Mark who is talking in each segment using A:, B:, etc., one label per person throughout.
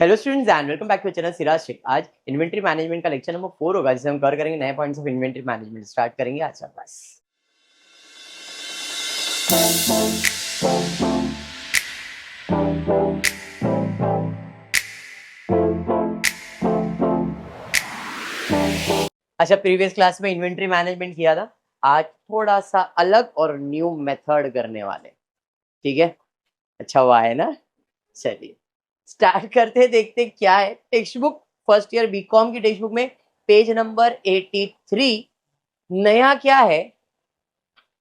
A: Hello students and welcome back to channel Siraj Shaikh. आज inventory management का lecture number 4 होगा, जिसे हम कवर करेंगे नए points of inventory management. Start करेंगे आज का क्लास। अच्छा, प्रीवियस क्लास में इन्वेंट्री मैनेजमेंट किया था। आज थोड़ा सा अलग और न्यू मेथड करने वाले। ठीक है, अच्छा हुआ है ना। चलिए स्टार्ट करते हैं, देखते हैं क्या है। Text book first year BCom की टेक्स्ट बुक में पेज नंबर 83 नया क्या है,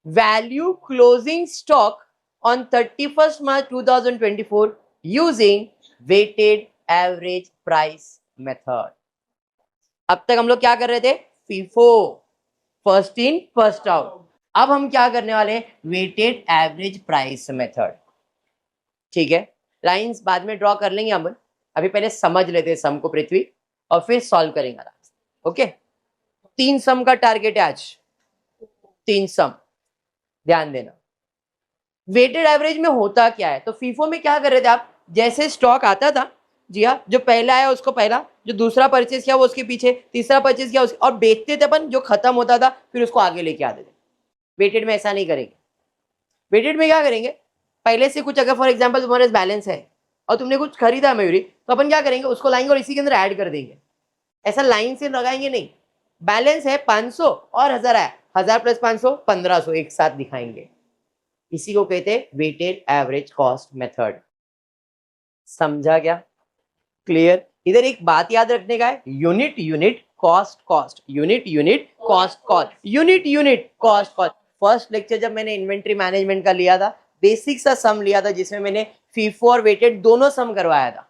A: value closing stock on 31st March 2024 using weighted average price method. अब तक हम लोग क्या कर रहे थे, FIFO, first in first out. अब हम क्या करने वाले हैं, वेटेड एवरेज प्राइस मेथड। ठीक है, लाइंस बाद में ड्रॉ कर लेंगे हम, अभी पहले समझ लेते हैं सम को पृथ्वी, और फिर सॉल्व करेंगे आराम से। ओके, 3 सम का टारगेट है आज, 3 सम, ध्यान देना। वेटेड एवरेज में होता क्या है, तो फीफो में क्या कर रहे थे आप, जैसे स्टॉक आता था, जी हाँ, जो पहला आया उसको पहला, जो दूसरा परचेज किया वो उसके पीछे, तीसरा परचेज किया उसके, और बेचते थे अपन, जो खत्म होता था फिर उसको आगे लेके आते थे। वेटेड में ऐसा नहीं करेंगे। वेटेड में क्या करेंगे, पहले से कुछ, अगर फॉर एग्जाम्पल तुम्हारे पास बैलेंस है और तुमने कुछ खरीदा मयूरी, तो अपन क्या करेंगे, उसको लाएंगे और इसी के अंदर ऐड कर देंगे। ऐसा लाइन से लगाएंगे नहीं। बैलेंस है 500 और 1000 आया, 1000 प्लस 500 1500 एक साथ दिखाएंगे। इसी को कहते हैं वेटेड एवरेज कॉस्ट मेथड। समझा क्या, क्लियर। इधर एक बात याद रखने का है, unit unit cost cost, unit unit cost cost, unit unit cost cost. First lecture जब मैंने इन्वेंट्री मैनेजमेंट का लिया था, बेसिक सा सम लिया था, जिसमें मैंने फीफो और वेटेड दोनों सम करवाया था।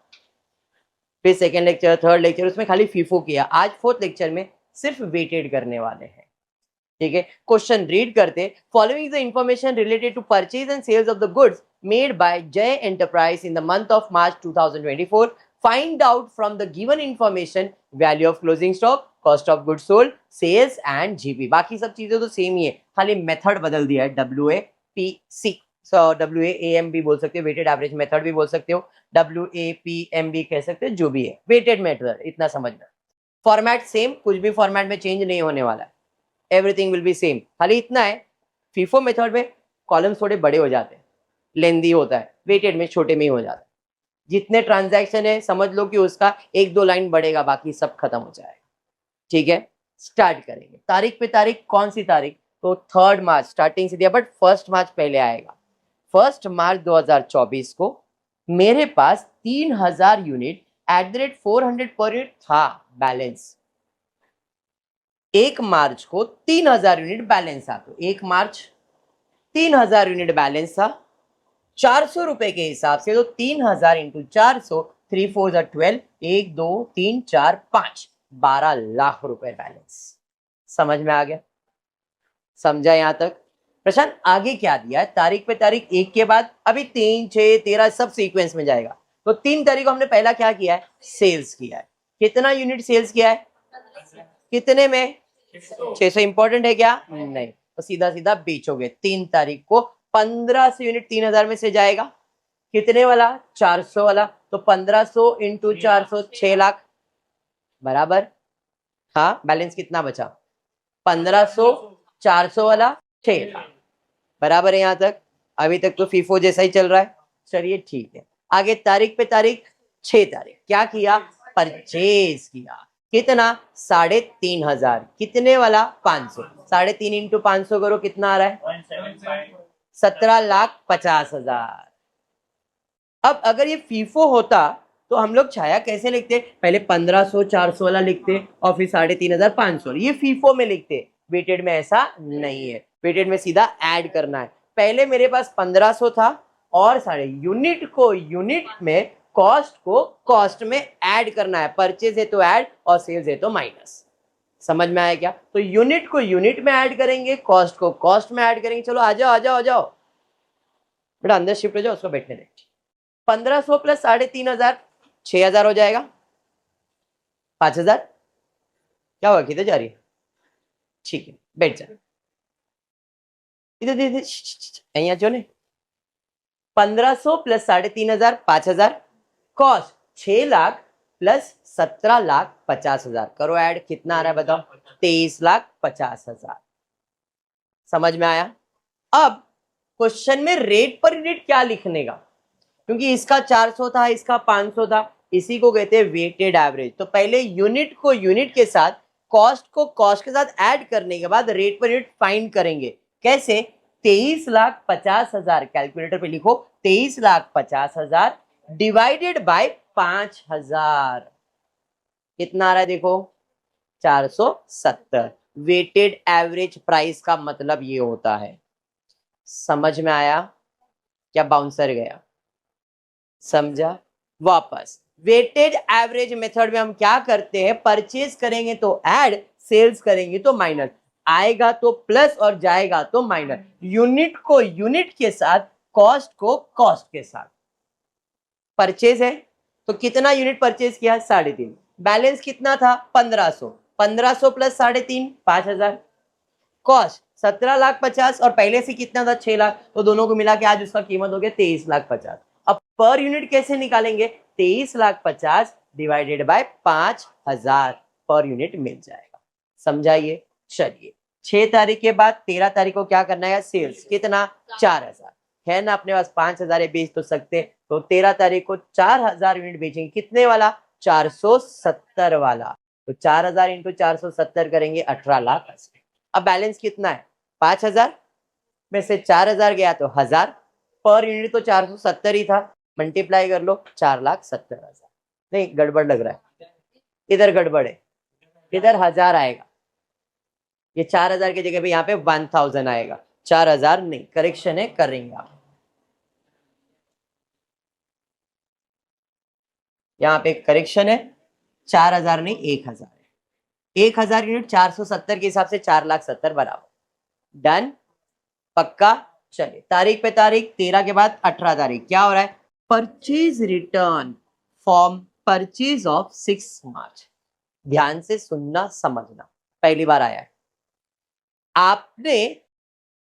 A: फिर सेकेंड लेक्चर, थर्ड लेक्चर, उसमें खाली फीफो किया। आज फोर्थ लेक्चर में सिर्फ वेटेड करने वाले हैं। ठीक है, क्वेश्चन रीड करते। Following the information related to purchase and sales of the goods made by Jai enterprise in the month of March 2024, find out from the given information value of closing stock, cost of goods sold, sales and GP. बाकी सब चीजें तो same ही है, खाली method बदल दिया है। WAPC, WAAM भी बोल सकते हो, वेटेड एवरेज मेथड भी बोल सकते हो, WAPM भी कह सकते हो, जो भी है वेटेड मेथड, इतना समझना। फॉर्मेट सेम, कुछ भी फॉर्मेट में चेंज नहीं होने वाला है, एवरीथिंग विल बी सेम। खाली इतना है, फीफो मेथड में कॉलम्स थोड़े बड़े हो जाते हैं, लेंदी होता है, वेटेड में छोटे में ही हो जाता है। जितने ट्रांजैक्शन है समझ लो कि उसका 1-2 लाइन बढ़ेगा, बाकी सब खत्म हो जाएगा। ठीक है, स्टार्ट करेंगे। तारीख पे तारीख, कौन सी तारीख, तो 3 मार्च स्टार्टिंग से दिया, बट 1 मार्च पहले आएगा। 1 मार्च 2024 को मेरे पास 3000 यूनिट @400 पर यूनिट था बैलेंस। 1 मार्च को 3000 यूनिट बैलेंस था, तो 1 मार्च 3000 यूनिट बैलेंस था, 400 रुपए के हिसाब से, तो 3000 इंटू 400, 3 4 12, 1 2 3 4 5, 12 लाख रुपए बैलेंस। समझ में आ गया, समझा यहां तक। प्रशांत आगे क्या दिया है, तारीख पे तारीख, एक के बाद अभी 3 6 13 सब सीक्वेंस में जाएगा। तो 3 तारीख को हमने पहला क्या किया है, सेल्स किया है। कितना यूनिट सेल्स किया है, कितने में, 600। इंपॉर्टेंट है क्या, नहीं, तो सीधा सीधा बेचोगे। 3 तारीख को 1500 यूनिट 3000 में से जाएगा, कितने वाला, 400 वाला, तो 1500 इंटू 400, 6 लाख बराबर। हाँ, बैलेंस कितना बचा, 1500, 400 वाला 6 लाख बराबर है। यहां तक अभी तक तो फीफो जैसा ही चल रहा है। चलिए ठीक है, आगे तारीख पे तारीख, 6 तारीख क्या किया, परचेज किया। कितना, 3500, कितने वाला, 500। 3.5 इंटू 500 करो, कितना आ रहा है, 17,50,000। अब अगर ये फीफो होता तो हम लोग छाया कैसे लिखते, पहले 1500 400 वाला लिखते और फिर 3,500, ये फीफो में लिखते। वेटेड में ऐसा नहीं है, वेटेड में सीधा ऐड करना है। पहले मेरे पास 1500 था और साढ़े यूनिट को यूनिट में, कॉस्ट को कॉस्ट में ऐड करना है। परचेज है तो ऐड और सेल्स है तो माइनस। समझ में आया क्या, तो यूनिट को यूनिट में ऐड करेंगे, कॉस्ट को कॉस्ट में ऐड करेंगे। चलो आ जाओ आ जाओ आ जाओ बेटा, अंदर शिफ्ट हो जाओ, उसको बैठने दे। 1500 प्लस 3500, 6000 हो जाएगा। 5000 क्या हुआ, किधर जा रही है, ठीक है बैठ जा, इधर इधर यहाँ जो ने। 1500 प्लस 3500, 5000, कॉस्ट 6 लाख प्लस 17,50,000 करो ऐड, कितना आ रहा है बताओ? 23,50,000। समझ में आया? अब क्वेश्चन में रेट पर यूनिट क्या लिखने का, क्योंकि इसका 400 था, इसका 500 था, इसी को कहते हैं वेटेड एवरेज। तो पहले यूनिट को यूनिट के साथ, कॉस्ट को कॉस्ट के साथ ऐड करने के बाद रेट पर यूनिट फाइंड करेंगे। कैसे? 23,50,000 कैलकुलेटर पे लिखो, 23,50,000 डिवाइडेड बाय 5,000 कितना आ रहा है देखो? 470। वेटेड एवरेज प्राइस का मतलब ये होता है। समझ में आया? क्या बाउंसर गया? समझा? वापस वेटेड एवरेज मेथड में हम क्या करते हैं? परचेज करेंगे तो ऐड, सेल्स करेंगे तो माइनस, आएगा तो प्लस और जाएगा तो माइनस। यूनिट को यूनिट के साथ, कॉस्ट को कॉस्ट के साथ। परचेज है तो कितना यूनिट परचेज किया? 3.5। बैलेंस कितना था? 1500। 1500 प्लस 3.5 5,000। कॉस्ट 17,50,000 और पहले से कितना था? 6 लाख। तो दोनों को मिला के आज उसका कीमत हो गया 23,50,000। अब पर यूनिट कैसे निकालेंगे? 23,50,000 डिवाइडेड बाय 5,000 पर यूनिट मिल जाएगा। समझाइए? चलिए 6 तारीख के बाद 13 तारीख को क्या करना है? सेल्स कितना? 4,000 है ना, अपने पास 5,000 बेच तो सकते। तो 13 तारीख को 4,000 यूनिट बेचेंगे। कितने वाला? 470 वाला। तो 4,000 इंटू 470 करेंगे 18,80,000। अब बैलेंस कितना है? 5,000 में से 4,000 गया तो 1,000। पर यूनिट तो 470 ही था, मल्टीप्लाई कर लो 4,70,000। नहीं गड़बड़ लग रहा है, इधर गड़बड़ है, इधर 1,000 आएगा। ये 4,000 की जगह पे यहाँ पे 1,000 आएगा, 4,000 नहीं। करेक्शन है, करेंगे आप। यहाँ पे करेक्शन है, 4,000 नहीं 1,000 है। 1,000 यूनिट 470 के हिसाब से 4,70,000 बराबर। डन? पक्का? चलिए तारीख पे तारीख, 13 के बाद 18 तारीख क्या हो रहा है? Purchase return firm purchase of 6 मार्च। ध्यान से सुनना समझना, पहली बार आया है। आपने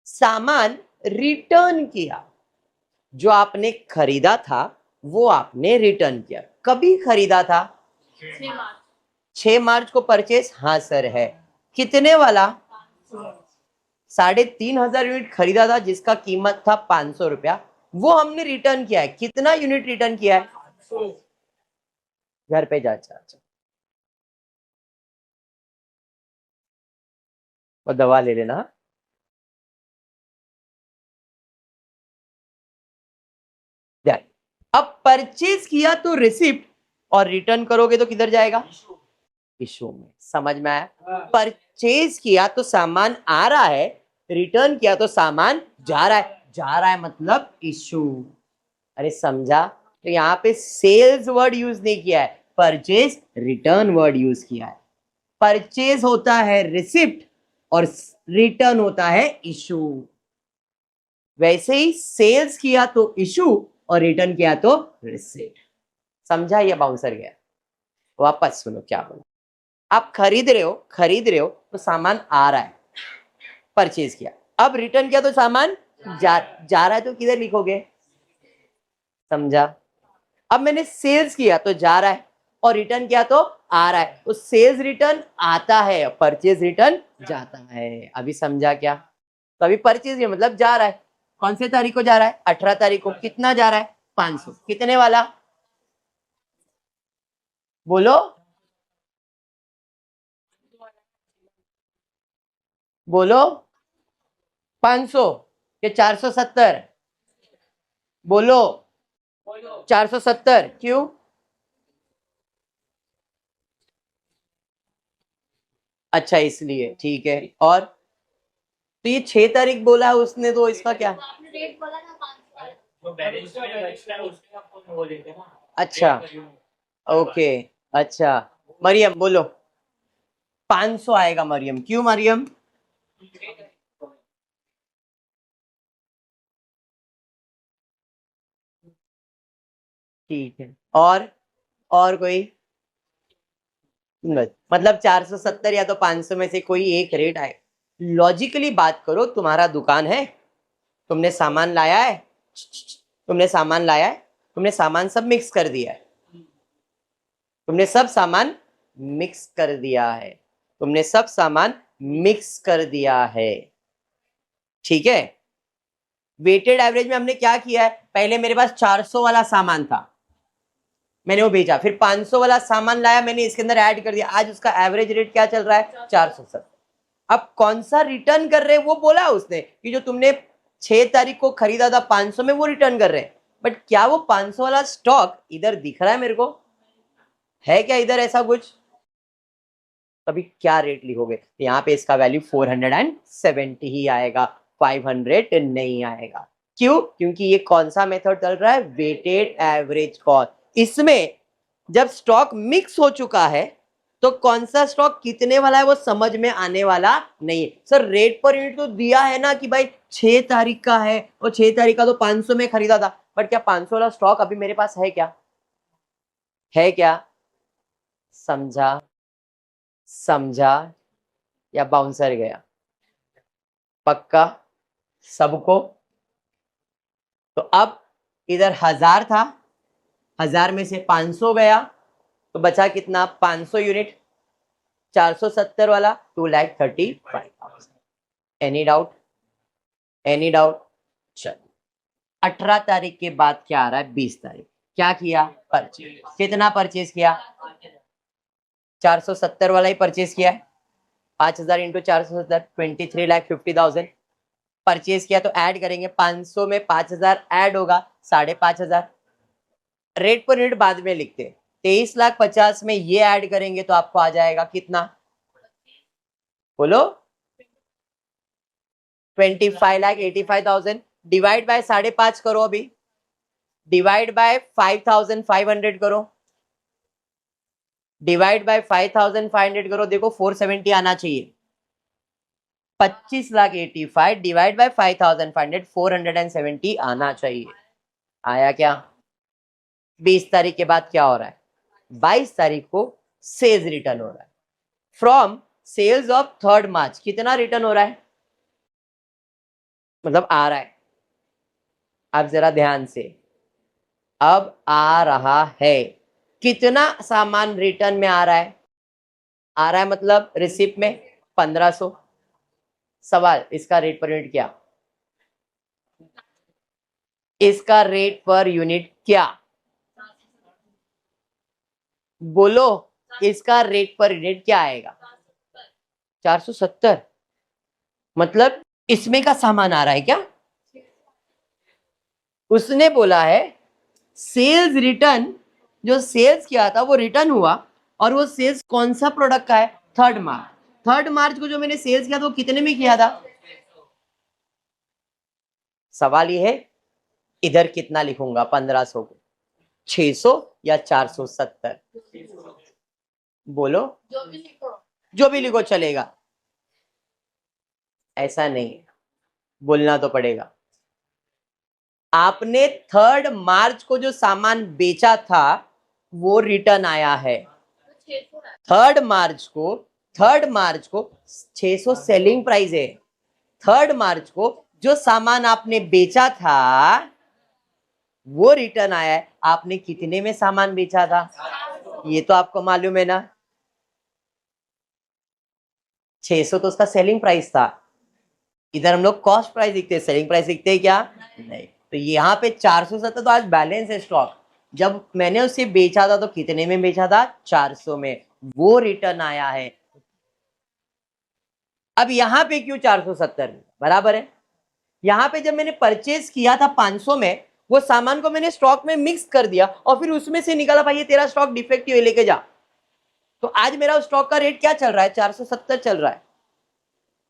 A: सामान रिटर्न किया, जो आपने खरीदा था वो आपने रिटर्न किया। कभी खरीदा था? 6 मार्च को परचेज। हाँ सर है। कितने वाला? 3,500 यूनिट खरीदा था जिसका कीमत था 500 रुपया, वो हमने रिटर्न किया है। कितना यूनिट रिटर्न किया है? घर पे जा और दवा ले लेना। अब परचेज किया तो रिसिप्ट, और रिटर्न करोगे तो किधर जाएगा? इशू में। समझ में आया? परचेज किया तो सामान आ रहा है, रिटर्न किया तो सामान जा रहा है। जा रहा है मतलब इशू। अरे समझा? तो यहाँ पे सेल्स वर्ड यूज नहीं किया है, परचेज रिटर्न वर्ड यूज किया है। परचेज होता है रिसिप्ट और रिटर्न होता है इशू। वैसे ही सेल्स किया तो इशू और रिटर्न किया तो रिसिप्ट। समझा? या बाउंसर गया? वापस सुनो क्या बोला। आप खरीद रहे हो तो सामान आ रहा है, परचेज किया। अब रिटर्न किया तो सामान जा रहा है, तो किधर लिखोगे? समझा? अब मैंने सेल्स किया तो जा रहा है, और रिटर्न किया तो आ रहा है। तो सेल्स रिटर्न आता है, परचेज रिटर्न जाता है। अभी समझा क्या? तो अभी परचेज मतलब जा रहा है। कौन से तारीख को जा रहा है? 18 तारीख को। कितना जा रहा है? 500। कितने वाला? बोलो बोलो। 500 के 470? बोलो 470। क्यों? अच्छा इसलिए, ठीक है। और तो ये 6 तारीख बोला है उसने, तो इसका क्या? अच्छा ओके। अच्छा मरियम बोलो। 500 आएगा मरियम। क्यों मरियम? ठीक है। और कोई? मतलब 470 या तो 500 में से कोई एक रेट आए। लॉजिकली बात करो, तुम्हारा दुकान है, तुमने सामान लाया है, तुमने सामान सब मिक्स कर दिया है। तुमने सब सामान मिक्स कर दिया है, तुमने सब सामान मिक्स कर दिया है, ठीक है। वेटेड एवरेज में हमने क्या किया है, पहले मेरे पास 400 वाला सामान था, मैंने वो भेजा, फिर 500 वाला सामान लाया, मैंने इसके अंदर ऐड कर दिया, आज उसका एवरेज रेट क्या चल रहा है, 470। अब कौन सा रिटर्न कर रहे हैं वो बोला उसने कि जो तुमने 6 तारीख को खरीदा था 500 में वो रिटर्न कर रहे हैं, बट क्या वो 500 वाला स्टॉक इधर दिख रहा है मेरे को, है क्या इधर ऐसा कुछ, तभी क्या रेट लिखोगे, तो यहाँ पे इसका वैल्यू 470 ही आएगा, 500 नहीं आएगा। क्यों, क्योंकि ये कौन सा मेथड चल रहा है, वेटेड एवरेज कॉस्ट। इसमें जब स्टॉक मिक्स हो चुका है तो कौन सा स्टॉक कितने वाला है वो समझ में आने वाला नहीं है। सर रेट पर यूनिट तो दिया है ना कि भाई 6 तारीख का है और 6 तारीख का तो 500 में खरीदा था, बट क्या 500 वाला स्टॉक अभी मेरे पास है क्या, है क्या, समझा, समझा या बाउंसर गया, पक्का सबको। तो अब इधर 1000 था, 1000 में से 500 गया तो बचा कितना, 500 यूनिट, 470 वाला 2,35,000। Any doubt, any doubt. चलिए 18 तारीख के बाद क्या आ रहा है, 20 तारीख, क्या किया, परचेज, कितना परचेज किया, 470 वाला ही परचेज किया है, 5000 इंटू 470 23,50,000 परचेज किया, तो ऐड करेंगे 500 में 5000 ऐड होगा 5,500, रेट पर यूनिट बाद में लिखते हैं, 23,50,000 में ये ऐड करेंगे तो आपको आ जाएगा कितना, बोलो 25,85,000 डिवाइड बाय 5.5 करो, अभी डिवाइड बाय 5,500 करो, डिवाइड बाय 5,500 करो, देखो 470 आना चाहिए, 25,85,000 डिवाइड बाय 5,500 470 आना चाहिए, आया क्या। 20 तारीख के बाद क्या हो रहा है, 22 तारीख को सेल्स रिटर्न हो रहा है, फ्रॉम सेल्स ऑफ 3rd मार्च कितना रिटर्न हो रहा है, मतलब आ रहा है, अब जरा ध्यान से, अब आ रहा है, कितना सामान रिटर्न में आ रहा है, आ रहा है मतलब रिसिप्ट में 1500, सवाल इसका रेट पर यूनिट क्या, इसका रेट पर यूनिट क्या, बोलो इसका रेट पर यूनिट क्या आएगा, 470, मतलब इसमें का सामान आ रहा है क्या, उसने बोला है सेल्स रिटर्न, जो सेल्स किया था वो रिटर्न हुआ, और वो सेल्स कौन सा प्रोडक्ट का है, 3rd मार्च, 3rd मार्च को जो मैंने सेल्स किया था वो कितने में किया था, सवाल ये है इधर कितना लिखूंगा, 1500 को 600 या 470, बोलो जो भी लिखो चलेगा, ऐसा नहीं बोलना तो पड़ेगा, आपने 3rd मार्च को जो सामान बेचा था वो रिटर्न आया है, 3rd मार्च को 600 सेलिंग प्राइस है, 3rd मार्च को जो सामान आपने बेचा था वो रिटर्न आया है, आपने कितने में सामान बेचा था, ये तो आपको मालूम है ना, 600 तो उसका सेलिंग प्राइस था, इधर हम लोग कॉस्ट प्राइस लिखते हैं, सेलिंग प्राइस लिखते हैं क्या, नहीं, तो यहाँ पे 470 तो आज बैलेंस है स्टॉक, जब मैंने उसे बेचा था तो कितने में बेचा था, 400 में, वो रिटर्न आया है। अब यहाँ पे क्यों 470 बराबर है, यहाँ पे जब मैंने परचेज किया था 500 में, वो सामान को मैंने स्टॉक में मिक्स कर दिया और फिर उसमें से निकाला भाई ये तेरा स्टॉक डिफेक्टिव है लेके जा, तो आज मेरा स्टॉक का रेट क्या चल रहा है, 470 चल रहा है।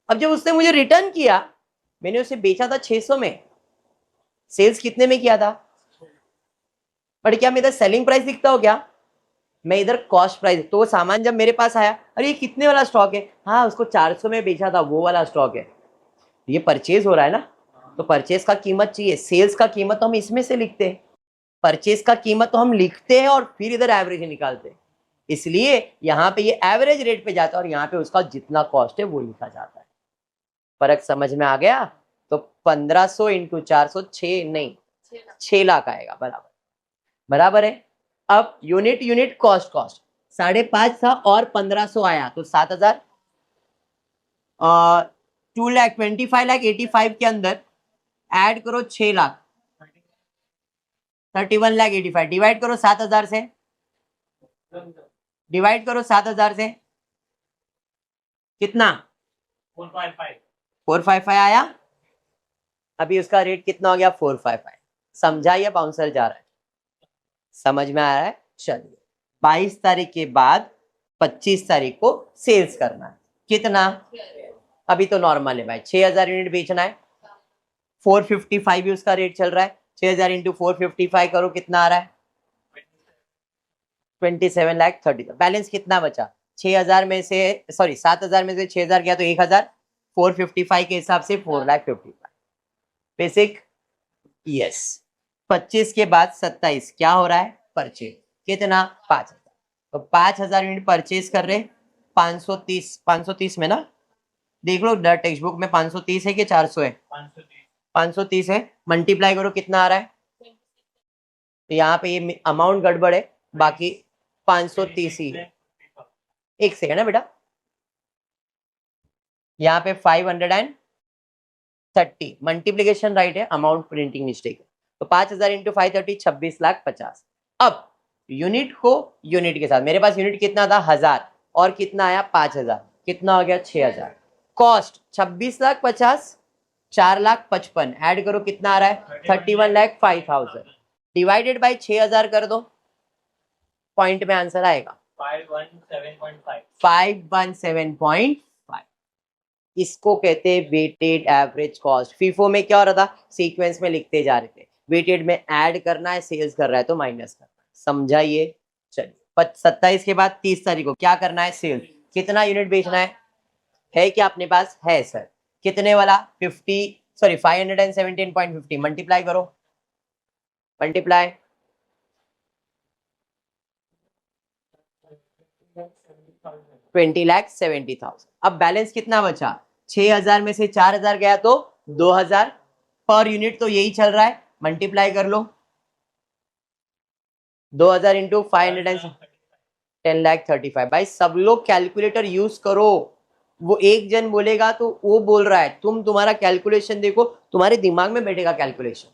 A: अब जब उसने मुझे रिटर्न किया, मैंने उसे बेचा था 600 में, सेल्स कितने में किया था, बट क्या मैं इधर सेलिंग प्राइस लिखता हूँ क्या, मैं इधर कॉस्ट प्राइस, तो वो सामान जब मेरे पास आया, अरे ये कितने वाला स्टॉक है, हाँ उसको 400 में बेचा था वो वाला स्टॉक है, ये परचेज हो रहा है ना, तो परचेज का कीमत चाहिए, सेल्स का कीमत तो हम इसमें से लिखते हैं, परचेज का कीमत तो हम लिखते हैं और फिर इधर एवरेज निकालते हैं, इसलिए यहाँ पे ये एवरेज रेट पे जाता है और यहाँ पे उसका जितना कॉस्ट है वो लिखा जाता है। फर्क समझ में आ गया, तो 1500 इंटू 400 नहीं 6 लाख आएगा, बराबर बराबर है। अब यूनिट कॉस्ट 5.5 था और 1500 आया तो 7,000। 2,25,85 के अंदर ऐड करो 6 लाख, 31,85,000 डिवाइड करो 7,000 से, डिवाइड करो 7,000 से, कितना 455 आया। अभी उसका रेट कितना हो गया 455। समझा या बाउंसर जा रहा है? समझ में आ रहा है? चलिए 22 तारीख के बाद 25 तारीख को सेल्स करना है। कितना? अभी तो नॉर्मल है भाई, 6,000 यूनिट बेचना है, 455 भी उसका रेट चल रहा है। 6,000 इंटू 455 करो, कितना आ रहा है? 27,30,000। बैलेंस कितना बचा? 6,000 में से, सॉरी 7,000 में से 6,000 गया तो 1,000, 455 के हिसाब से 4,55 बेसिक। यस। 25 के बाद 27 क्या हो रहा है? परचेज। कितना? 5,000। तो 5,000 यूनिट परचेज कर रहे, 530 में ना, देख लो टेक्स्ट बुक में 530 है कि 400 है? 530 है। मल्टीप्लाई करो, कितना आ रहा है? तो यहाँ पे ये अमाउंट गड़बड़ है, बाकी 530 ही है। एक सेकंड है बेटा, यहाँ पे 530 मल्टीप्लीकेशन राइट है, अमाउंट प्रिंटिंग मिस्टेक है। तो 5,000 इंटू 530 26,50,000। अब यूनिट को यूनिट के साथ, मेरे पास यूनिट कितना था 1,000 और कितना आया 5,000, कितना हो गया 6,000। कॉस्ट 26,50,000, 4,55,000 ऐड करो, कितना आ रहा है 31,05,000 डिवाइडेड बाई 6,000 कर दो, पॉइंट में आंसर आएगा 517.5। इसको कहते हैं वेटेड एवरेज कॉस्ट। फीफो में क्या हो रहा था, सीक्वेंस में लिखते जा रहे थे, वेटेड में ऐड करना है, सेल्स कर रहा है तो माइनस करना है। समझाइए। चलिए 27 के बाद 30 तारीख को क्या करना है? सेल्स। कितना यूनिट बेचना है क्या अपने पास? है सर। कितने वाला? 517.50 मल्टीप्लाई करो, मल्टीप्लाई 20,70,000। अब बैलेंस कितना बचा? 6,000 में से 4,000 गया तो 2,000 पर यूनिट, तो यही चल रहा है, मल्टीप्लाई कर लो 2,000 इंटू 10,35,000। भाई सब लोग कैलकुलेटर यूज करो, वो एक जन बोलेगा तो वो बोल रहा है, तुम्हारा कैलकुलेशन देखो, तुम्हारे दिमाग में बैठेगा कैलकुलेशन।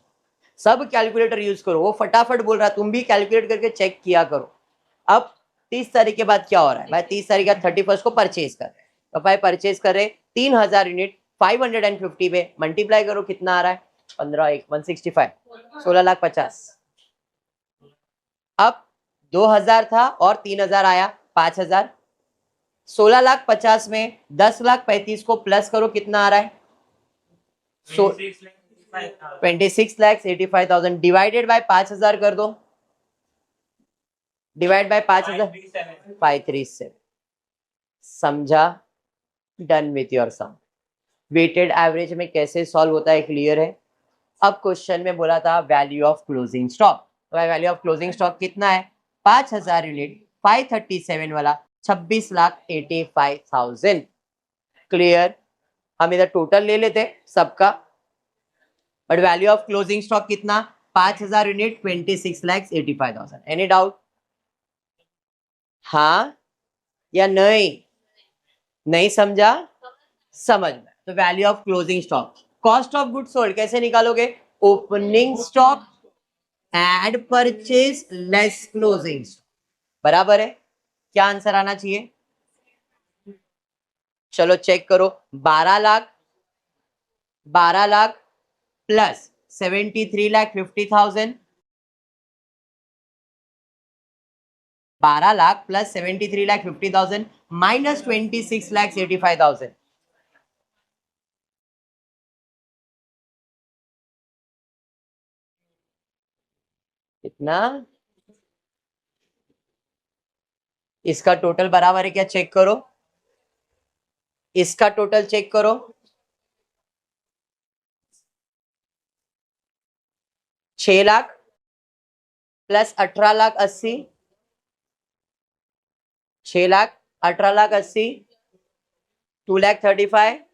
A: सब कैलकुलेटर यूज करो, वो फटाफट बोल रहा है, तुम भी कैलकुलेट करके चेक किया करो। अब 30 तारीख के बाद क्या हो रहा है भाई? 30 तारीख के बाद 31 को परचेज कर रहे हैं, तो भाई परचेज कर रहे 3,000 यूनिट 550 पे, मल्टीप्लाई करो, कितना आ रहा है 165, 16,50,000। अब 2,000 था और 3,000 आया 5,000, 16,50,000 में 10,35,000 को प्लस करो, कितना आ रहा है 26,85,000 डिवाइडेड बाय 5,000 कर दो, डिवाइड बाय 5,000 537। समझा? Done with your sum. Weighted average में कैसे सॉल्व होता है क्लियर है। अब क्वेश्चन में बोला था वैल्यू ऑफ क्लोजिंग स्टॉक, तो वैल्यू ऑफ क्लोजिंग स्टॉक कितना है? 5,000 यूनिट 537 वाला 26,85,000। क्लियर? हम इधर टोटल ले लेते सबका, but value of closing stock कितना? 5,000 यूनिट 26,85,000। Any doubt? हाँ या नहीं? नहीं समझा? समझ में। तो value of closing stock, cost of good sold कैसे निकालोगे? Opening stock add purchase less closing stock, बराबर है। क्या आंसर आना चाहिए? चलो चेक करो, 12 lakh plus 73,50,000, 12 lakh plus 73,50,000 minus 26,85,000, कितना? इसका टोटल बराबर है क्या? चेक करो, इसका टोटल चेक करो, 6 लाख प्लस 18,80,000, 6,00,000 18,80,000 2,35,000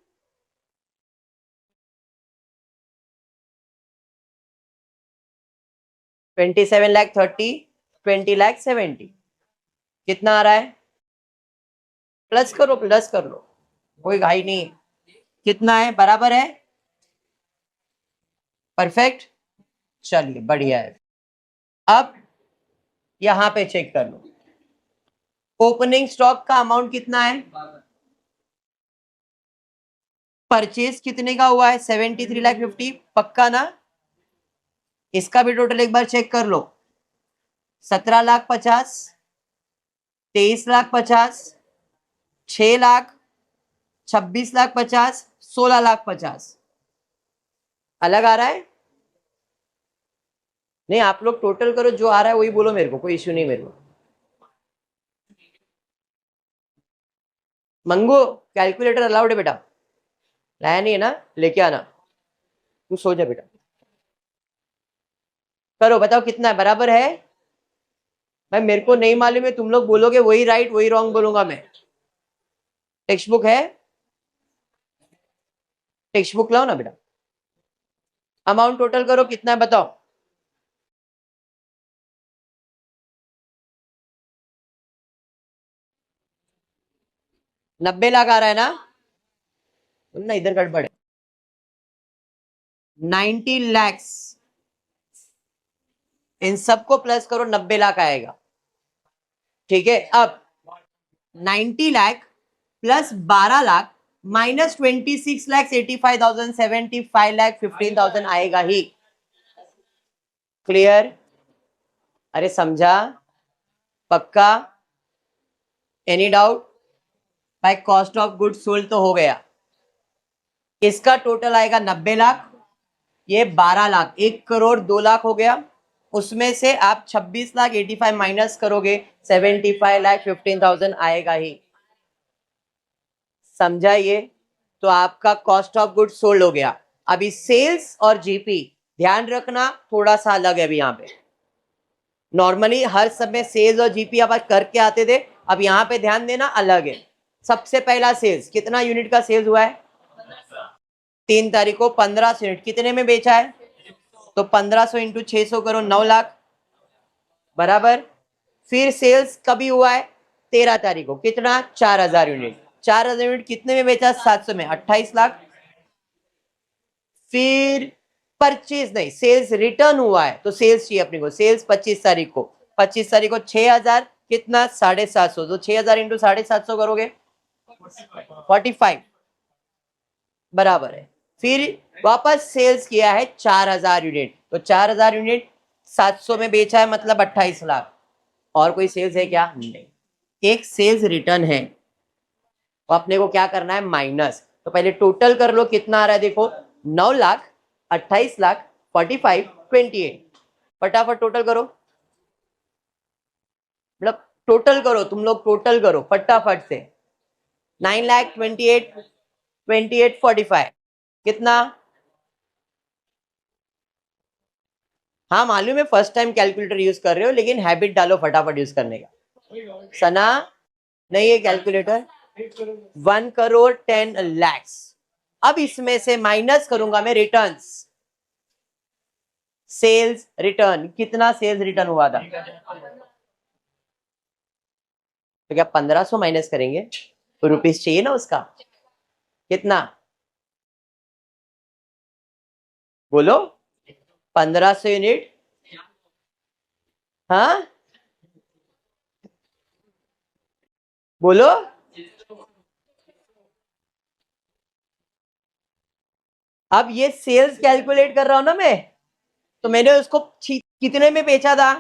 A: 27,30,000 20,70,000, कितना आ रहा है? प्लस करो, प्लस कर लो, कोई घाई नहीं। कितना है? बराबर है, परफेक्ट। चलिए बढ़िया है। अब यहां पे चेक कर लो, ओपनिंग स्टॉक का अमाउंट कितना है? परचेज कितने का हुआ है? 73,50,000, पक्का ना? इसका भी टोटल एक बार चेक कर लो, 17,50,000, 23,50,000, 6,00,000, 26,50,000, 16,50,000। अलग आ रहा है? नहीं, आप लोग टोटल करो, जो आ रहा है वही बोलो मेरे को, कोई इश्यू नहीं मेरे को। मंगू, कैलकुलेटर अलाउड है बेटा? लाया नहीं है ना? लेके आना। तू सो जा बेटा। करो, बताओ कितना है? बराबर है? भाई मेरे को नहीं मालूम है, तुम लोग बोलोगे वही राइट वही रॉन्ग बोलूंगा मैं। टेक्स्ट बुक है? टेक्स्ट बुक लाओ ना बेटा। अमाउंट टोटल करो, कितना है बताओ। नब्बे लाख आ रहा है ना? ना इधर गड़बड़ है। 90 lakhs, इन सबको प्लस करो, 90 लाख आएगा। ठीक है, अब 90 लाख प्लस 12 लाख माइनस 26,85,000, 75,15,000 आएगा ही। क्लियर? अरे समझा? पक्का? Any doubt? भाई कॉस्ट ऑफ गुड्स सोल्ड तो हो गया, इसका टोटल आएगा 90 लाख, ये 12 लाख, 1,02,00,000 हो गया। उसमें से आप 26,85,000 माइनस करोगे, 75,15,000 आएगा ही। समझा ये? तो आपका कॉस्ट ऑफ गुड्स सोल्ड हो गया। अभी सेल्स और जीपी ध्यान रखना थोड़ा सा अलग है अभी यहाँ पे। नॉर्मली हर समय सेल्स और जीपी आप करके आते थे, अब यहाँ पे ध्यान देना अलग है। सबसे पहला सेल्स, कितना यूनिट का सेल्स हुआ है? 3 तारीख को 1500 यूनिट, कितने में बेचा है? तो 1500 इंटू 600 करो, 9 लाख, बराबर। फिर सेल्स कभी हुआ है? 13 तारीख को, कितना? 4,000 यूनिट। 4,000 यूनिट कितने में बेचा? 700 में, 28 लाख। फिर परचेज नहीं, सेल्स रिटर्न हुआ है, तो सेल्स चाहिए अपने को। सेल्स 25 तारीख को, 25 तारीख को 6,000, कितना? 750, तो 6,000 इंटू 750 करोगे, 45, बराबर है। फिर वापस सेल्स किया है 4,000 यूनिट, तो 4,000 यूनिट 700 में बेचा है, मतलब 28 लाख। और कोई सेल्स है क्या? नहीं। एक सेल्स रिटर्न है, तो अपने को क्या करना है? माइनस। तो पहले टोटल कर लो, कितना आ रहा है देखो, 9 लाख, 28 लाख, 45, 28। फटाफट टोटल करो, मतलब टोटल करो, तुम लोग टोटल करो फटाफट से। 9,28,000, 28,45, कितना? हाँ मालूम है फर्स्ट टाइम कैलकुलेटर यूज कर रहे हो, लेकिन हैबिट डालो फटाफट यूज करने का। सना, नहीं है कैलकुलेटर? 1,10,00,000। अब इसमें से माइनस करूंगा मैं रिटर्न्स, सेल्स रिटर्न, कितना सेल्स रिटर्न हुआ था? तो क्या 1,500 माइनस करेंगे? तो रुपीस चाहिए ना उसका, कितना? बोलो, 1,500 यूनिट। हाँ बोलो, अब ये सेल्स कैलकुलेट कर रहा हूं ना मैं, तो मैंने उसको कितने में बेचा था?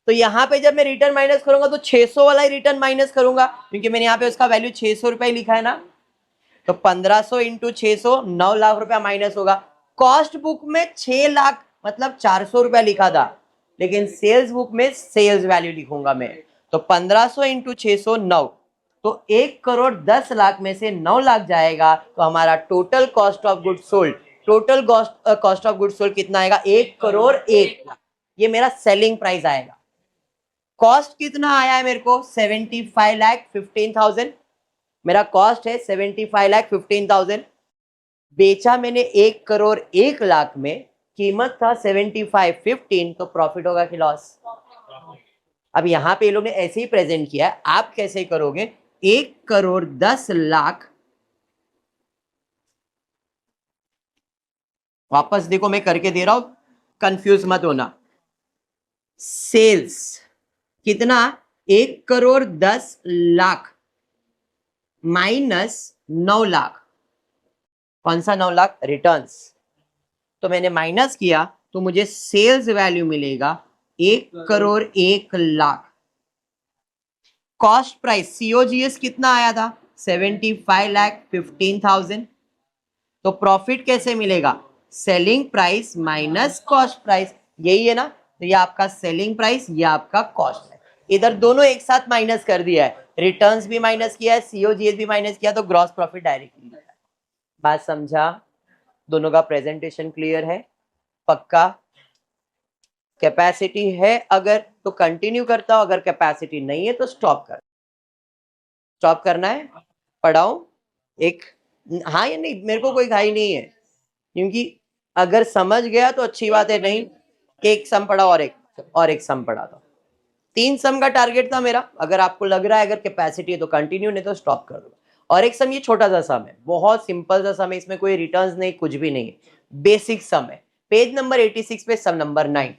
A: तो यहाँ पे जब मैं रिटर्न माइनस करूंगा तो 600 वाला ही रिटर्न माइनस करूंगा, क्योंकि मैंने यहाँ पे उसका वैल्यू 600 रुपए लिखा है ना। तो 1,500 इंटू 600, 9 लाख रुपया माइनस होगा। कॉस्ट बुक में 6 लाख मतलब 400 रुपया लिखा था, लेकिन सेल्स बुक में सेल्स वैल्यू लिखूंगा मैं। तो 1,500 इंटू 600, 9, तो 1,10,00,000 में से 9 लाख जाएगा, तो हमारा total cost of good sold, total cost of good sold कितना आएगा? 1,01,00,000। ये मेरा सेलिंग प्राइस आएगा। कॉस्ट कितना आया है मेरे को? 75,15,000। मेरा कॉस्ट है 75,15,000। बेचा मैंने 1,01,00,000 में, कीमत था 75,15, तो प्रॉफिट होगा कि लॉस? अब यहाँ पे ये लोग ने ऐसे ही प्रेजेंट किया है, आप कैसे करोगे? 1,10,00,000, वापस देखो मैं करके दे रहा हूं, कंफ्यूज मत होना। सेल्स कितना? 1,10,00,000 माइनस 9,00,000। कौन सा 9,00,000? रिटर्न्स। तो मैंने माइनस किया तो मुझे सेल्स वैल्यू मिलेगा 1,01,00,000। कॉस्ट प्राइस सीओजीएस कितना आया था? 75,15,000। तो प्रॉफिट कैसे मिलेगा? Selling price minus cost price, यही है ना? तो ये आपका सेलिंग प्राइस, ये आपका कॉस्ट है। इधर दोनों एक साथ माइनस कर दिया है, रिटर्न्स भी माइनस किया है, सीओजीएस भी माइनस किया, तो ग्रॉस प्रॉफिट डायरेक्टली। बात समझा? दोनों का प्रेजेंटेशन क्लियर है? पक्का? कैपेसिटी है अगर तो कंटिन्यू करता हूं, अगर कैपेसिटी नहीं है तो स्टॉप कर। स्टॉप करना है? पढ़ाऊं एक? हाँ या नहीं? मेरे को कोई घाई नहीं है, क्योंकि अगर समझ गया तो अच्छी बात है, नहीं एक सम पढ़ा और एक सम पढ़ा था। 3 सम का टारगेट था मेरा। अगर आपको लग रहा है अगर कैपेसिटी है तो कंटिन्यू, नहीं तो स्टॉप कर दो। और एक सम, ये छोटा सा सम है, बहुत सिंपल सा सम है, इसमें कोई रिटर्न्स नहीं, कुछ भी नहीं है, बेसिक सम है। पेज नंबर 86 पे sum number 9,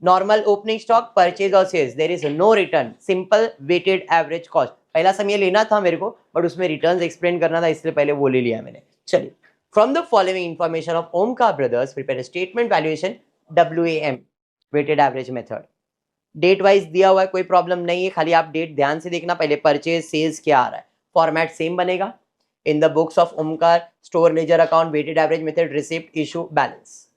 A: normal opening stock purchase और sales, there is no return, simple weighted average cost. पहला सम ये लेना था मेरे को, बट उसमें रिटर्न्स एक्सप्लेन करना था, इसलिए पहले वो ले लिया मैंने। चलिए, from the following information of Omkar brothers prepare statement valuation WAM weighted average method. Date wise दिया हुआ है, कोई प्रॉब्लम नहीं है, खाली आप डेट ध्यान से देखना, पहले परचेज सेल्स क्या आ रहा है, फॉर्मेट सेम बनेगा। In the books of Omkar store ledger account weighted average method receipt issue balance,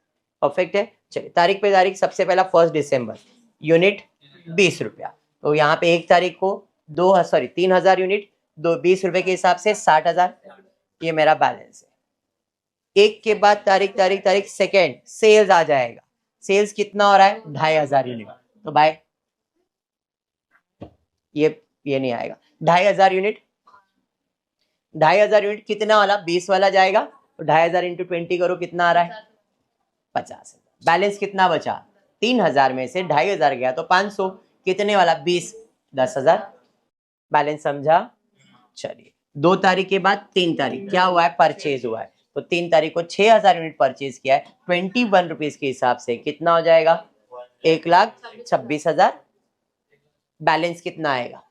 A: perfect है। चलिए, तारीख पे तारीख, सबसे पहला 1 दिसंबर, यूनिट 20 रुपया, तो यहाँ पे 1 तारीख को 3,000 यूनिट, 20 रुपए के हिसाब से 60,000, ये मेरा बैलेंस है। एक के बाद तारीख तारीख तारीख सेकेंड, सेल्स आ जाएगा। सेल्स कितना हो रहा है? 2,500 यूनिट, तो भाई ये नहीं आएगा। 2,500 यूनिट, 2,500 यूनिट कितना वाला? 20 वाला जाएगा, तो 2,500 इंटू 20 करो, कितना आ रहा है? 50। बैलेंस कितना बचा? 3,000 में से 2,500 गया तो 500, कितने वाला? 20, 10,000। बैलेंस समझा? चलिए, 2 तारीख के बाद 3 तारीख क्या हुआ है? परचेज हुआ है, तो 3 तारीख को 6,000 यूनिट परचेज किया है, 21 रुपीज के हिसाब से कितना हो जाएगा? 1,26,000। बैलेंस कितना आएगा?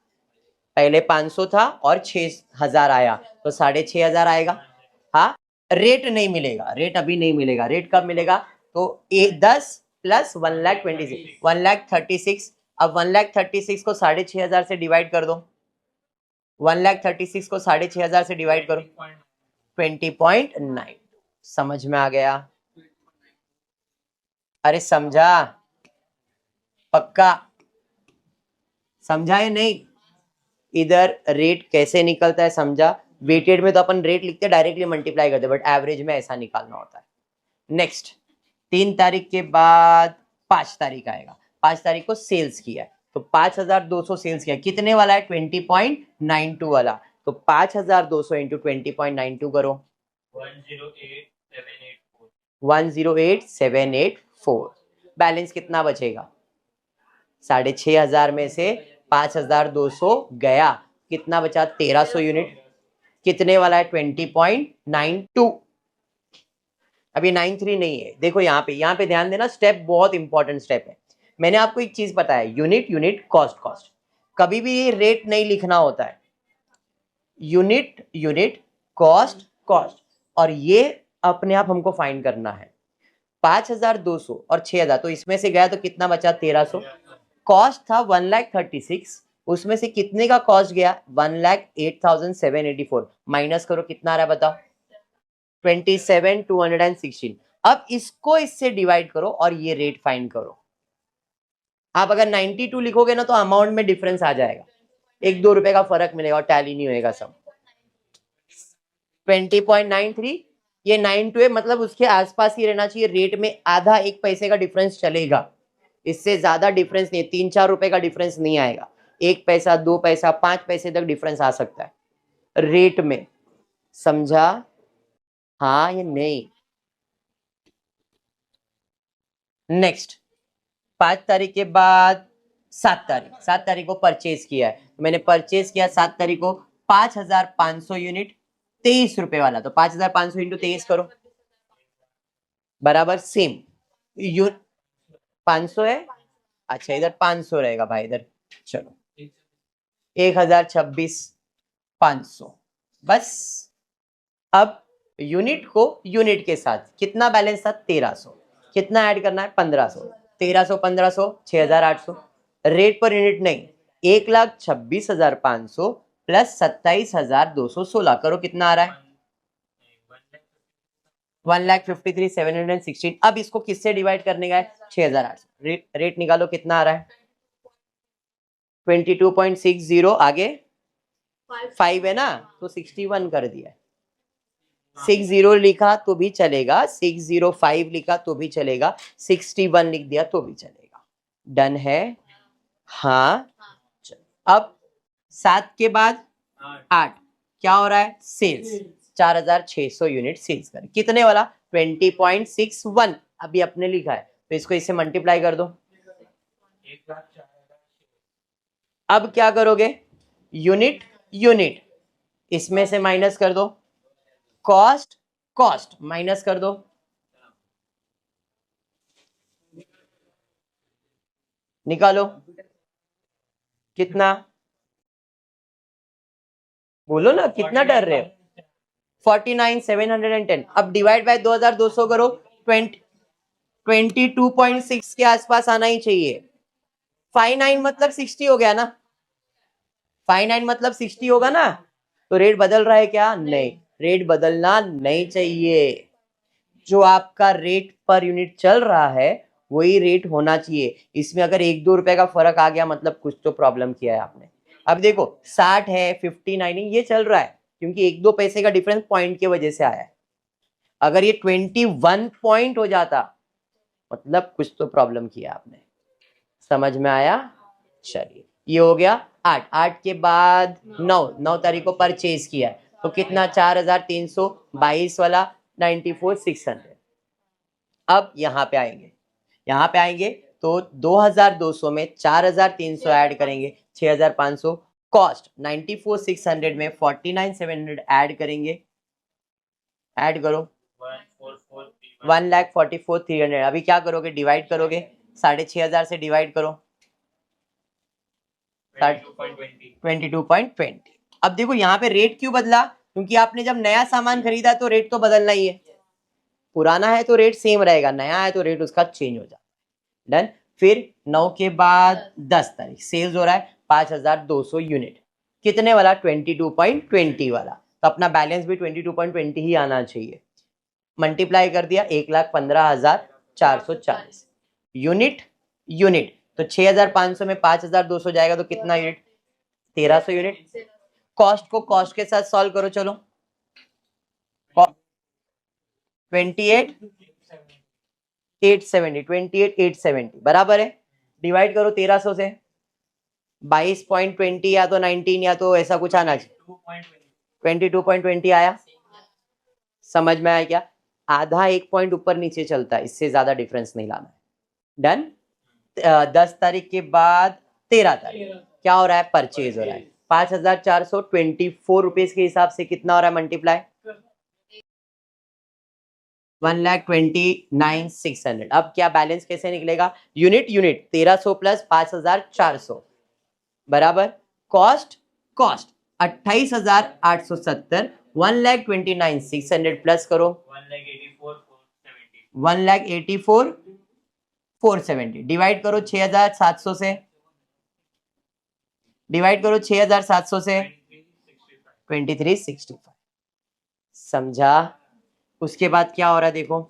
A: पहले 500 था और 6,000 आया, तो 6,500 आएगा। हाँ, रेट नहीं मिलेगा, रेट अभी नहीं मिलेगा, रेट कब मिलेगा? तो 10 प्लस 1,26,000, 1,36,000। अब 1,36,000 को 6,500 से डिवाइड कर दो, 1,36,000 को 6,500 से डिवाइड करो, 20.9। समझ में आ गया? अरे समझा? पक्का समझा है? नहीं, इधर रेट कैसे निकलता है समझा? वेटेड में तो अपन रेट लिखते डायरेक्टली मल्टीप्लाई करते, बट एवरेज में ऐसा निकालना होता है। नेक्स्ट, 3 तारीख के बाद 5 तारीख आएगा, 5 तारीख को सेल्स किया है, तो 5,200 सेल्स किया, कितने वाला है? 20.92 वाला, तो 5,200 इंटू 20.92 करो, 108,784। बैलेंस कितना बचेगा? 6,500 में से 5,200 गया, कितना बचा? 1,300 यूनिट, कितने वाला है? 20.92। अभी 93 नहीं है, देखो यहाँ पे ध्यान देना, स्टेप बहुत इंपॉर्टेंट स्टेप है। मैंने आपको एक चीज बताया, यूनिट यूनिट कॉस्ट कॉस्ट, कभी भी ये रेट नहीं लिखना होता है, यूनिट यूनिट कॉस्ट कॉस्ट, और ये अपने आप हमको फाइंड करना है। 5,200 और 6,000, तो इसमें से गया तो कितना बचा? 1,300। कॉस्ट था 1,36,000, उसमें से कितने का कॉस्ट गया? 1,08,784, माइनस करो, कितना आ रहा है बताओ? 27,216। अब इसको इससे डिवाइड करो और ये रेट फाइंड करो। आप अगर 92 लिखोगे ना तो अमाउंट में डिफरेंस आ जाएगा, 1-2 रुपए का फर्क मिलेगा और टैली नहीं होएगा सब। 20.93, ये 92 है, मतलब उसके आसपास ही रहना चाहिए, रेट में आधा 1 पैसे का डिफरेंस चलेगा, इससे ज्यादा डिफरेंस नहीं, 3-4 रुपए का डिफरेंस नहीं आएगा, 1 पैसा 2 पैसा 5 पैसे तक डिफरेंस आ सकता है रेट में। समझा? हाँ या नहीं? नेक्स्ट, 5 तारीख के बाद 7 तारीख को परचेज किया है, तो मैंने परचेज किया 7 तारीख को 5,500 यूनिट 23 रुपए वाला, तो 5,500 इंटू 23 करो, बराबर सेम 500 है। अच्छा इधर 500 रहेगा भाई इधर, चलो 1,026,500 बस। अब यूनिट को यूनिट के साथ कितना बैलेंस था 1300, कितना ऐड करना है 1500, 1300 1500 6,800, रेट पर यूनिट नहीं, 1,26,500 प्लस 27,216 करो कितना आ रहा है 1,53,716। अब इसको किससे डिवाइड करने का है 6,800, रेट निकालो कितना आ रहा है 22.60, आगे 5 है ना, तो 61 कर दिया, 60 लिखा तो भी चलेगा, 605 लिखा तो भी चलेगा, 61 लिख दिया तो भी चलेगा, डन है। हाँ अब 7 के बाद 8 क्या हो रहा है सेल्स, 4,600 यूनिट सेल्स कर, कितने वाला 20.61 अभी अपने लिखा है, तो इसको इससे मल्टीप्लाई कर दो। अब क्या करोगे यूनिट यूनिट, इसमें से माइनस कर दो, कॉस्ट कॉस्ट माइनस कर दो, निकालो कितना, बोलो ना कितना डर रहे हो 49,710। अब डिवाइड बाय 2,200 करो, 22.6 के आसपास आना ही चाहिए। 59 मतलब 60 हो गया ना, 59 मतलब 60 होगा ना, तो रेट बदल रहा है क्या, नहीं, रेट बदलना नहीं चाहिए, जो आपका रेट पर यूनिट चल रहा है वही रेट होना चाहिए। इसमें अगर 1-2 रुपए का फर्क आ गया मतलब कुछ तो प्रॉब्लम किया है आपने। अब देखो 60 है 59 ये चल रहा है, क्योंकि 1-2 पैसे का डिफरेंस पॉइंट की वजह से आया है। अगर ये 21 पॉइंट हो जाता मतलब कुछ तो प्रॉब्लम किया आपने, समझ में आया। चलिए ये हो गया 8 के बाद 9 तारीख को परचेज किया तो कितना 4,322 वाला 94,600। अब यहाँ पे आएंगे तो 2,200 में 4,300 ऐड करेंगे 6,500, कॉस्ट 94,600 में 49,700 ऐड करेंगे, ऐड करो 1,44,300। अभी क्या करोगे डिवाइड करोगे, 6,500 से डिवाइड करो 22.20। अब देखो यहाँ पे रेट क्यों बदला, क्योंकि आपने जब नया सामान खरीदा तो रेट तो बदलना ही है, पुराना है तो रेट सेम रहेगा, नया है तो रेट उसका चेंज हो जाता है। डन। फिर 9 के बाद 10 तारीख सेल्स हो रहा है 5,200 यूनिट, कितने वाला 22.20 वाला, तो अपना बैलेंस भी 22.20 ही आना चाहिए, मल्टीप्लाई कर दिया 1,15,440 यूनिट यूनिट, तो 6,500 में 5,200 जाएगा तो कितना यूनिट 1,300 यूनिट। कॉस्ट को कॉस्ट के साथ सॉल्व करो, चलो 28,870 बराबर है, डिवाइड करो 1,300 से, 22.20 या तो 19 या तो ऐसा कुछ आना चाहिए, 22.20 आया, समझ में आया क्या, आधा 1 पॉइंट ऊपर नीचे चलता है, इससे ज्यादा डिफरेंस नहीं लाना है। डन। 10 तारीख के बाद 13 तारीख क्या हो रहा है परचेज हो रहा है 5,424 रुपीज के हिसाब से कितना हो रहा है मल्टीप्लाई 1,29,600। अब क्या बैलेंस कैसे निकलेगा, यूनिट 1,300 प्लस 5,400 बराबर कॉस्ट 28,870, 1,29,600 प्लस करो 1,84,470, डिवाइड करो 6,700 से, 2365, समझा। उसके बाद क्या हो रहा है देखो,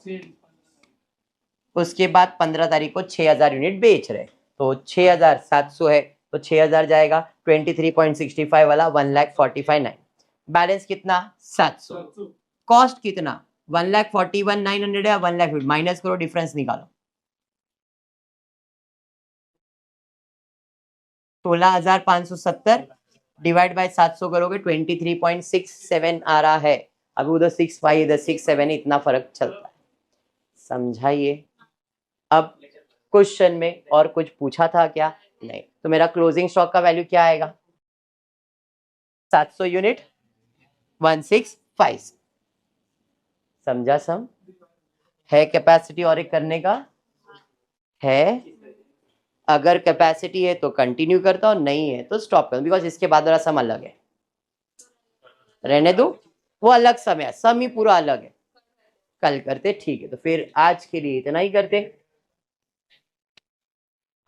A: उसके बाद 15 तारीख को 6,000 यूनिट बेच रहे, तो 6,700 है तो 6,000 जाएगा 23.65 वाला 1,45,900, बैलेंस कितना 700, कॉस्ट कितना 1,41,900 है, 1,00,000 माइनस करो डिफरेंस निकालो 16,570 डिवाइड बाय 700 करोगे 23.67 आ रहा है, अभी उधर 6.5 इधर 6.7 इतना फर्क चलता है, समझाइए। अब क्वेश्चन में और कुछ पूछा था क्या? नहीं। तो मेरा क्लोजिंग स्टॉक का वैल्यू क्या आएगा? 700 यूनिट 165। समझा सम? है कैपेसिटी और एक करने का? है। अगर कैपेसिटी है तो कंटिन्यू करता हूं, नहीं है तो स्टॉप कर, बिकॉज इसके बाद वाला सम अलग है। रहने दो, वो अलग सम है, सम ही पूरा अलग है, कल करते। ठीक है, तो फिर आज के लिए इतना ही करते।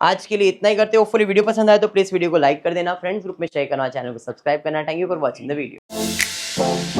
A: आज के लिए इतना ही करते। होपफुली वीडियो पसंद आए तो प्लीज वीडियो को लाइक कर देना, फ्रेंड्स ग्रुप में शेयर करना, चैनल को सब्सक्राइब करना। Thank you for watching the video.